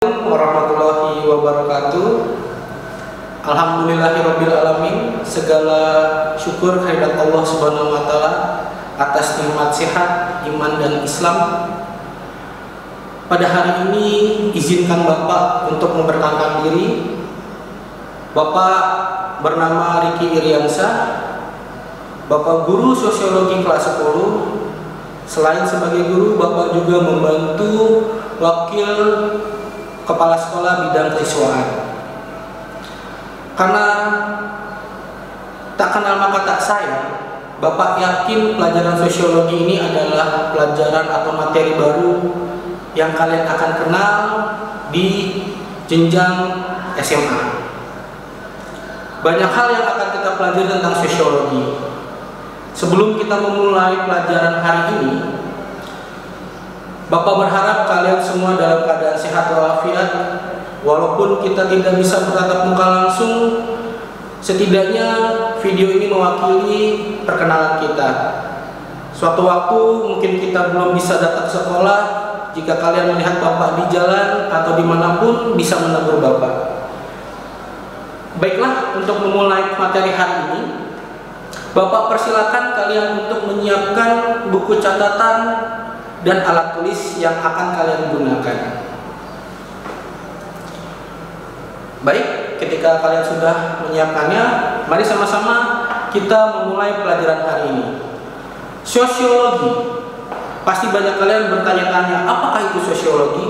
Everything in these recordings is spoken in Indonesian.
Warahmatullahi wabarakatuh. Alhamdulillahirabbil alamin. Segala syukur kehadirat Allah Subhanahu wa taala atas nikmat sehat, iman dan Islam. Pada hari ini izinkan Bapak untuk memperkenalkan diri. Bapak bernama Riki Iriansa, Bapak guru sosiologi kelas 10. Selain sebagai guru, Bapak juga membantu wakil kepala sekolah bidang keiswaan. Karena tak kenal maka tak sayang, Bapak yakin pelajaran sosiologi ini adalah pelajaran atau materi baru yang kalian akan kenal di jenjang SMA. Banyak hal yang akan kita pelajari tentang sosiologi. Sebelum kita memulai pelajaran hari ini, Bapak berharap kalian semua dalam keadaan sehat walafiat. Walaupun kita tidak bisa bertatap muka langsung, setidaknya video ini mewakili perkenalan kita. Suatu waktu mungkin kita belum bisa datang ke sekolah, jika kalian melihat Bapak di jalan atau dimanapun bisa menegur Bapak. Baiklah, untuk memulai materi hari ini, Bapak persilakan kalian untuk menyiapkan buku catatan dan alat tulis yang akan kalian gunakan. Baik, ketika kalian sudah menyiapkannya, mari sama-sama kita memulai pelajaran hari ini. Sosiologi. Pasti banyak kalian bertanya-tanya, apakah itu sosiologi?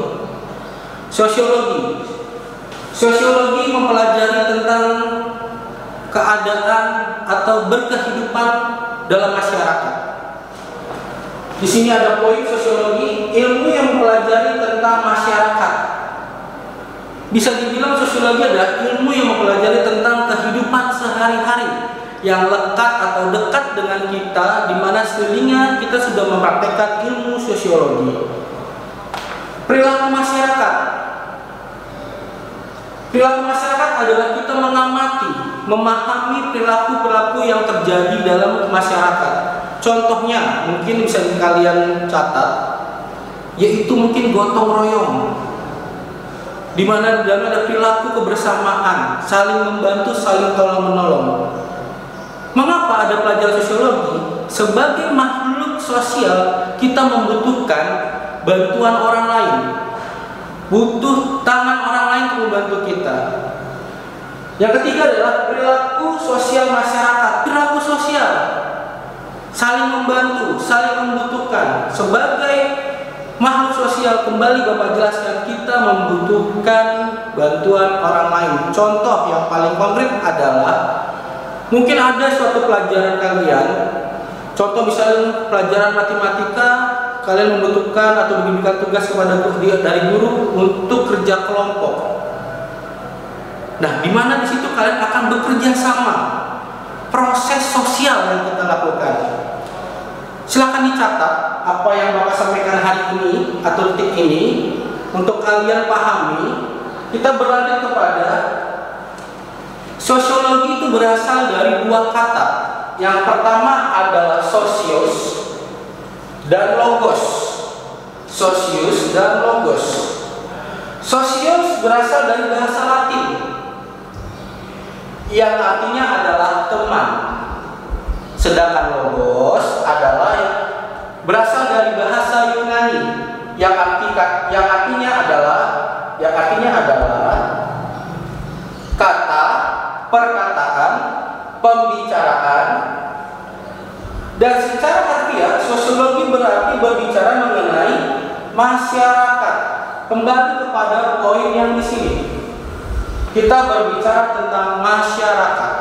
Sosiologi mempelajari tentang keadaan atau berkehidupan dalam masyarakat. Di sini ada poin sosiologi, ilmu yang mempelajari tentang masyarakat. Bisa dibilang sosiologi adalah ilmu yang mempelajari tentang kehidupan sehari-hari yang lekat atau dekat dengan kita, di mana sekelilingnya kita sudah mempraktekkan ilmu sosiologi. Perilaku masyarakat. Perilaku masyarakat adalah kita mengamati, memahami perilaku-perilaku yang terjadi dalam masyarakat. Contohnya, mungkin bisa kalian catat, yaitu mungkin gotong royong, di mana di dalamnya ada perilaku kebersamaan, saling membantu, saling tolong menolong. Mengapa ada pelajaran sosiologi? Sebagai makhluk sosial, kita membutuhkan bantuan orang lain, butuh tangan orang lain untuk membantu kita. Yang ketiga adalah perilaku sosial masyarakat. Perilaku sosial, saling membantu, saling membutuhkan. Sebagai makhluk sosial, kembali Bapak jelaskan, kita membutuhkan bantuan orang lain. Contoh yang paling konkret adalah mungkin ada suatu pelajaran kalian, contoh misalnya pelajaran matematika, kalian membutuhkan atau diberikan tugas kepada dari guru untuk kerja kelompok. Nah, di mana di situ kalian akan bekerja sama, proses sosial yang kita lakukan. Silakan dicatat apa yang Bapak sampaikan hari ini atau detik ini untuk kalian pahami. Kita berlanjut kepada sosiologi. Itu berasal dari dua kata. Yang pertama adalah sosius dan logos. Sosius dan logos. Sosius berasal dari bahasa Latin yang artinya adalah teman. Sedangkan logos adalah berasal dari bahasa Yunani yang artinya adalah kata, perkataan, pembicaraan. Dan secara harfiah, sosiologi berarti berbicara mengenai masyarakat. Kembali kepada poin yang di sini, kita berbicara tentang masyarakat.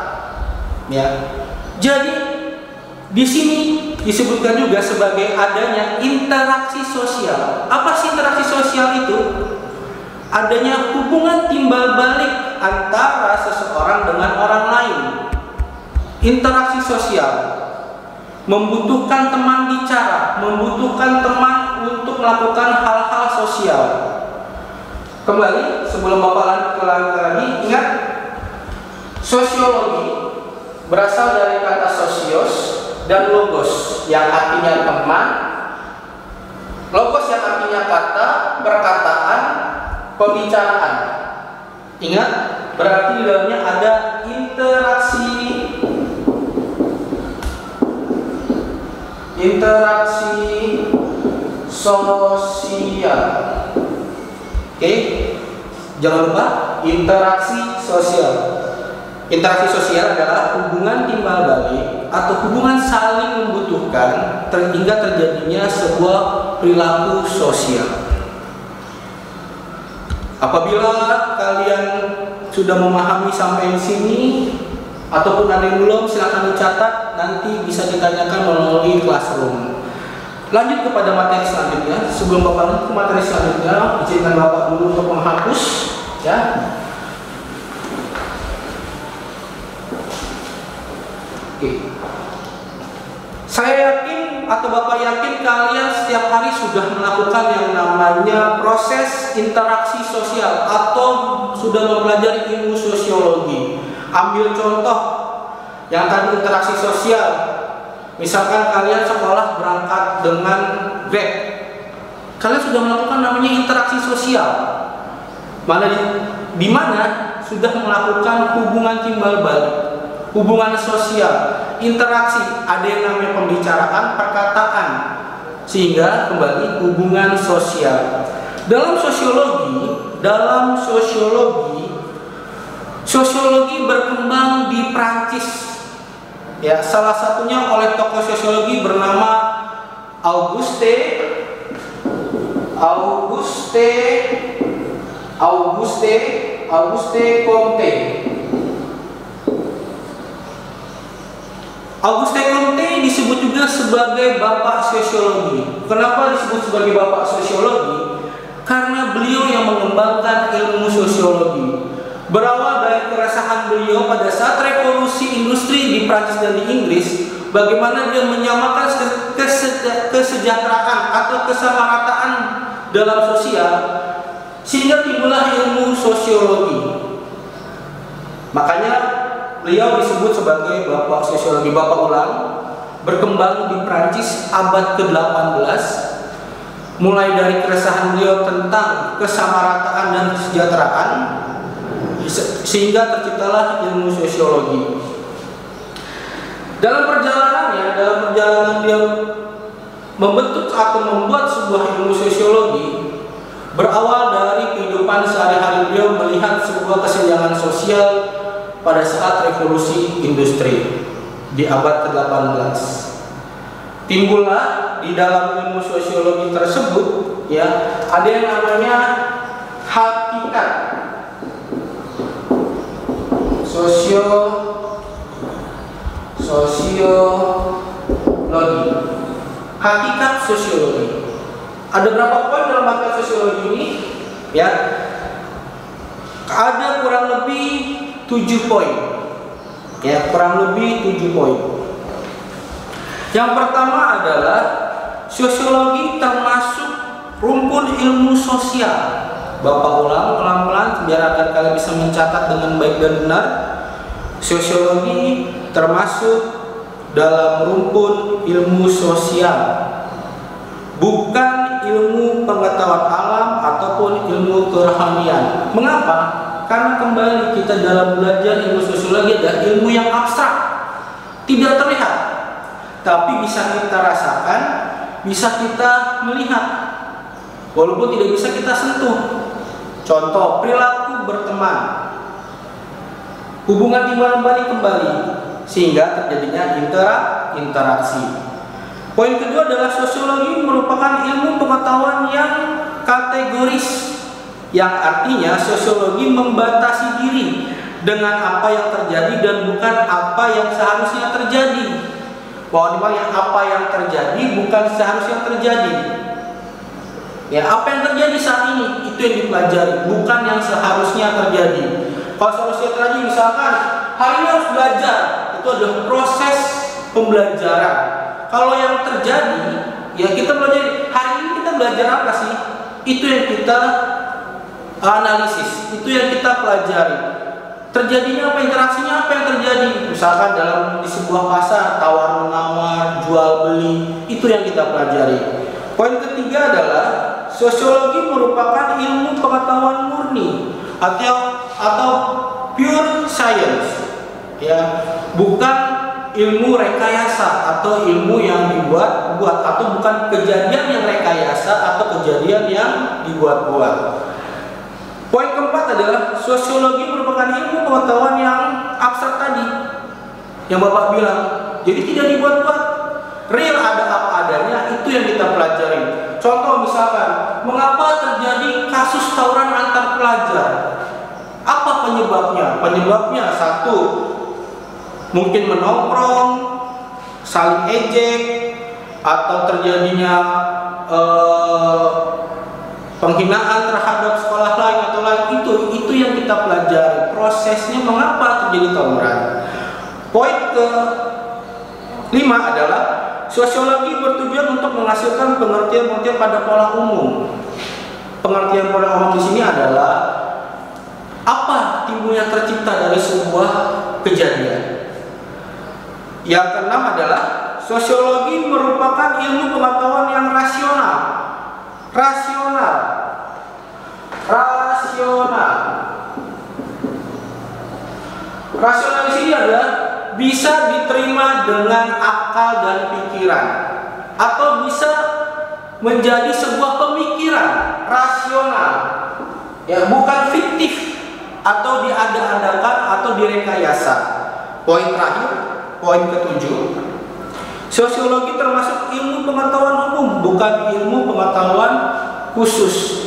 Ya, jadi di sini disebutkan juga sebagai adanya interaksi sosial. Apa sih interaksi sosial itu? Adanya hubungan timbal balik antara seseorang dengan orang lain. Interaksi sosial membutuhkan teman bicara, membutuhkan teman untuk melakukan hal-hal sosial. Kembali, sebelum Bapak lanjut lagi, ingat, sosiologi berasal dari kata sosios dan logos yang artinya teman, logos yang artinya kata, perkataan, pembicaraan. Ingat, berarti di dalamnya ada interaksi sosial. Oke, jangan lupa interaksi sosial. Interaksi sosial adalah hubungan timbal balik atau hubungan saling membutuhkan hingga terjadinya sebuah perilaku sosial. Apabila kalian sudah memahami sampai di sini ataupun ada yang belum, silakan dicatat, nanti bisa ditanyakan melalui classroom. Lanjut kepada materi selanjutnya. Sebelum Bapak lanjut ke materi selanjutnya, izinkan Bapak dulu untuk menghapus, ya. Oke. Saya yakin atau Bapak yakin kalian setiap hari sudah melakukan yang namanya proses interaksi sosial atau sudah mempelajari ilmu sosiologi. Ambil contoh yang tadi interaksi sosial. Misalkan kalian sekolah berangkat dengan Grab. Kalian sudah melakukan namanya interaksi sosial. Di mana sudah melakukan hubungan timbal balik, hubungan sosial, interaksi, ada yang namanya pembicaraan, perkataan, sehingga kembali hubungan sosial. Dalam sosiologi berkembang di Prancis. Ya, salah satunya oleh tokoh sosiologi bernama Auguste Comte. Auguste Comte disebut juga sebagai bapak sosiologi. Kenapa disebut sebagai bapak sosiologi? Karena beliau yang mengembangkan ilmu sosiologi. Berawal dari keresahan beliau pada saat revolusi industri di Prancis dan di Inggris, bagaimana dia menyamakan kesejahteraan atau kesamarataan dalam sosial, sehingga timbullah ilmu sosiologi. Makanya beliau disebut sebagai bapak sosiologi. Bapak ulang, berkembang di Prancis abad ke-18, mulai dari keresahan beliau tentang kesamarataan dan kesejahteraan, sehingga terciptalah ilmu sosiologi. Dalam perjalanan dia membentuk atau membuat sebuah ilmu sosiologi, berawal dari kehidupan sehari-hari beliau melihat sebuah kesenjangan sosial pada saat revolusi industri di abad ke-18. Timbullah di dalam ilmu sosiologi tersebut, ya, ada yang namanya hakikat sosiologi. Hakikat sosiologi. Ada berapa poin dalam hakikat sosiologi ini? Ya, ada kurang lebih 7 poin. Ya, kurang lebih 7 poin. Yang pertama adalah sosiologi termasuk rumpun ilmu sosial. Bapak ulang pelan-pelan biar agar kalian bisa mencatat dengan baik dan benar. Sosiologi termasuk dalam rumpun ilmu sosial, bukan ilmu pengetahuan alam ataupun ilmu kerohanian. Mengapa? Karena kembali kita dalam belajar ilmu sosiologi adalah ilmu yang abstrak, tidak terlihat, tapi bisa kita rasakan, bisa kita melihat, walaupun tidak bisa kita sentuh. Contoh, perilaku berteman, hubungan timbal balik kembali, sehingga terjadinya interaksi. Poin kedua adalah sosiologi merupakan ilmu pengetahuan yang kategoris, yang artinya sosiologi membatasi diri dengan apa yang terjadi dan bukan apa yang seharusnya terjadi. Bahwa yang apa yang terjadi bukan seharusnya terjadi. Ya, apa yang terjadi saat ini itu yang dipelajari, bukan yang seharusnya terjadi. Kalau seharusnya terjadi, misalkan hari ini harus belajar, itu adalah proses pembelajaran. Kalau yang terjadi, ya kita belajar. Hari ini kita belajar apa sih? Itu yang kita analisis, itu yang kita pelajari. Terjadinya apa, interaksinya apa yang terjadi? Misalkan di sebuah pasar, tawar menawar, jual beli, itu yang kita pelajari. Poin ketiga adalah sosiologi merupakan ilmu pengetahuan murni atau pure science, ya, bukan ilmu rekayasa atau ilmu yang dibuat-buat, atau bukan kejadian yang rekayasa atau kejadian yang dibuat-buat. Poin keempat adalah sosiologi merupakan ilmu pengetahuan yang abstrak tadi, yang Bapak bilang. Jadi tidak dibuat-buat, real, ada apa adanya, itu yang kita pelajari. Contoh misalkan, mengapa terjadi kasus tawuran antar pelajar? Apa penyebabnya? Penyebabnya satu, mungkin menongkrong, saling ejek, atau terjadinya penghinaan terhadap sekolah lain atau lain. Itu yang kita pelajari, prosesnya mengapa terjadi tawuran. Poin ke-5 adalah sosiologi bertujuan untuk menghasilkan pengertian-pengertian pada pola umum. Pengertian pola umum di sini adalah apa timbulnya tercipta dari sebuah kejadian. Yang keenam adalah sosiologi merupakan ilmu pengetahuan yang rasional. Rasional di sini adalah bisa diterima dengan akal dan pikiran, atau bisa menjadi sebuah pemikiran rasional, ya, bukan fiktif atau diada-adakan atau direkayasa. Poin terakhir, poin ke-7, sosiologi termasuk ilmu pengetahuan umum, bukan ilmu pengetahuan khusus.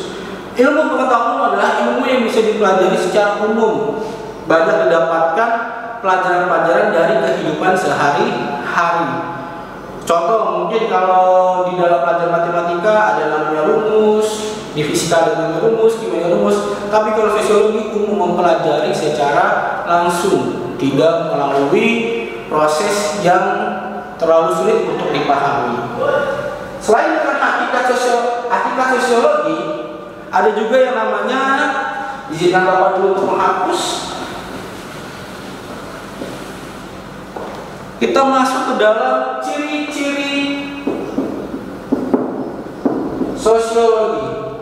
Ilmu pengetahuan umum adalah ilmu yang bisa dipelajari secara umum, banyak didapatkan pelajaran-pelajaran dari kehidupan sehari-hari. Contoh, mungkin kalau di dalam pelajaran matematika ada namanya rumus, di fisika ada namanya rumus, kimia rumus. Tapi kalau sosiologi umum mempelajari secara langsung, tidak melalui proses yang terlalu sulit untuk dipahami. Selain dengan hakikat sosiologi, ada juga yang namanya, izinkan Bapak dulu untuk menghapus. Kita masuk ke dalam ciri-ciri sosiologi.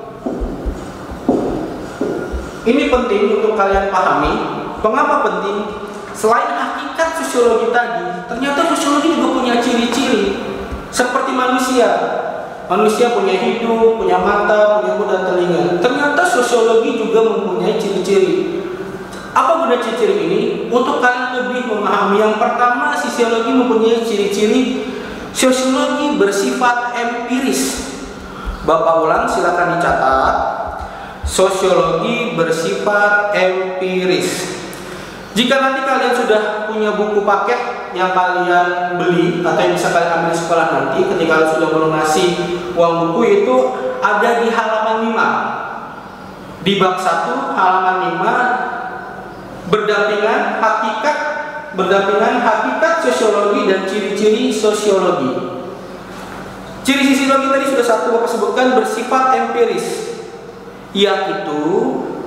Ini penting untuk kalian pahami. Mengapa penting? Selain hakikat sosiologi tadi, ternyata sosiologi juga punya ciri-ciri seperti manusia. Manusia punya hidung, punya mata, punya mulut dan telinga. Ternyata sosiologi juga mempunyai ciri-ciri. Apa guna ciri-ciri ini? Untuk kalian lebih memahami. Yang pertama, sosiologi mempunyai ciri-ciri. Sosiologi bersifat empiris. Bapak ulang, silakan dicatat. Sosiologi bersifat empiris. Jika nanti kalian sudah punya buku paket yang kalian beli atau yang bisa kalian ambil di sekolah nanti, ketika kalian sudah melunasi uang buku, itu ada di halaman 5. Di bab 1 halaman 5, berdampingan hakikat sosiologi dan ciri-ciri sosiologi. Ciri sosiologi tadi sudah satu Bapak sebutkan, bersifat empiris, yaitu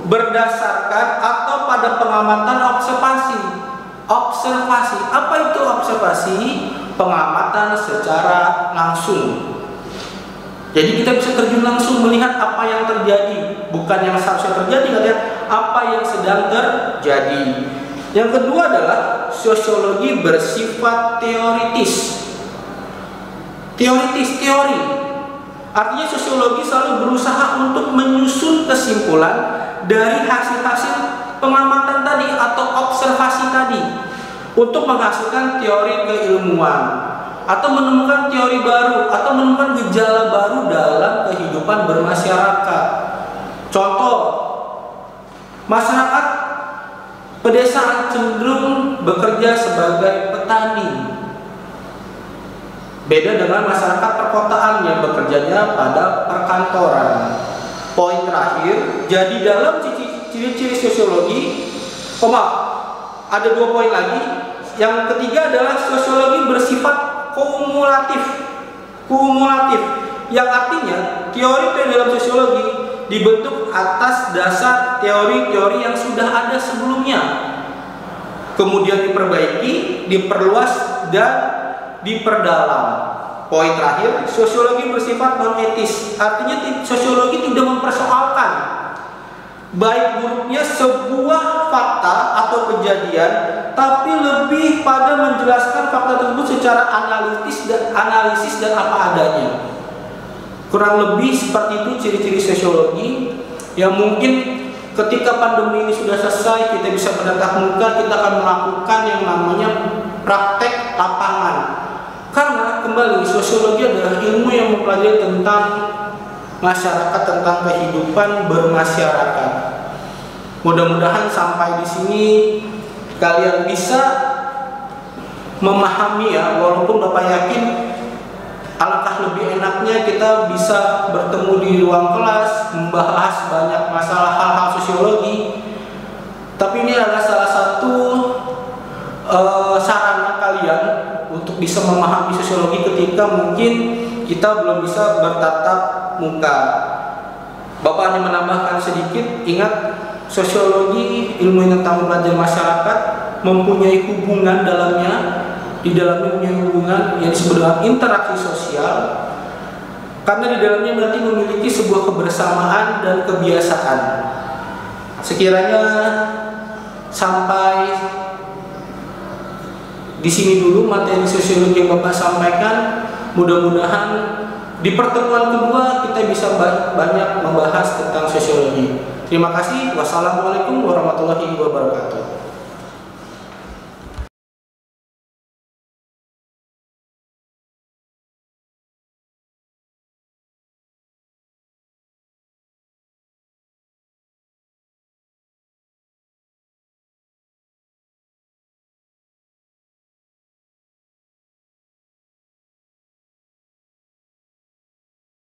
berdasarkan atau pada pengamatan observasi. Apa itu observasi? Pengamatan secara langsung. Jadi kita bisa terjun langsung melihat apa yang terjadi, bukan yang seharusnya terjadi, lihat apa yang sedang terjadi. Yang kedua adalah sosiologi bersifat teoritis. Teori. Artinya sosiologi selalu berusaha untuk menyusun kesimpulan dari hasil-hasil pengamatan tadi atau observasi tadi untuk menghasilkan teori keilmuan, atau menemukan teori baru, atau menemukan gejala baru dalam kehidupan bermasyarakat. Contoh, masyarakat pedesaan cenderung bekerja sebagai petani, beda dengan masyarakat perkotaan yang bekerjanya pada perkantoran. Poin terakhir, jadi dalam ciri-ciri sosiologi, ada 2 poin lagi. Yang ketiga adalah sosiologi bersifat kumulatif, yang artinya teori dalam sosiologi dibentuk atas dasar teori-teori yang sudah ada sebelumnya, kemudian diperbaiki, diperluas, dan diperdalam. poin terakhir, sosiologi bersifat non-etis. Artinya sosiologi tidak mempersoalkan baik buruknya sebuah fakta atau kejadian, tapi lebih pada menjelaskan fakta tersebut secara analisis dan apa adanya. Kurang lebih seperti itu ciri-ciri sosiologi yang mungkin ketika pandemi ini sudah selesai, kita bisa bertatap muka, kita akan melakukan yang namanya praktek lapangan. Karena kembali, sosiologi adalah ilmu yang mempelajari tentang masyarakat, tentang kehidupan bermasyarakat. Mudah-mudahan sampai di sini kalian bisa memahami ya, walaupun Bapak yakin alangkah lebih enaknya kita bisa bertemu di ruang kelas, membahas banyak masalah hal-hal sosiologi. Tapi ini adalah salah satu sarana kalian untuk bisa memahami sosiologi ketika mungkin kita belum bisa bertatap muka. Bapak hanya menambahkan sedikit, ingat sosiologi, ilmu tentang belajar masyarakat, mempunyai hubungan dalamnya. Di dalamnya punya hubungan yang disebut dengan interaksi sosial, karena di dalamnya berarti memiliki sebuah kebersamaan dan kebiasaan. Sekiranya sampai di sini dulu materi sosiologi yang Bapak sampaikan. Mudah-mudahan di pertemuan kedua kita bisa banyak membahas tentang sosiologi. Terima kasih. Wassalamualaikum warahmatullahi wabarakatuh.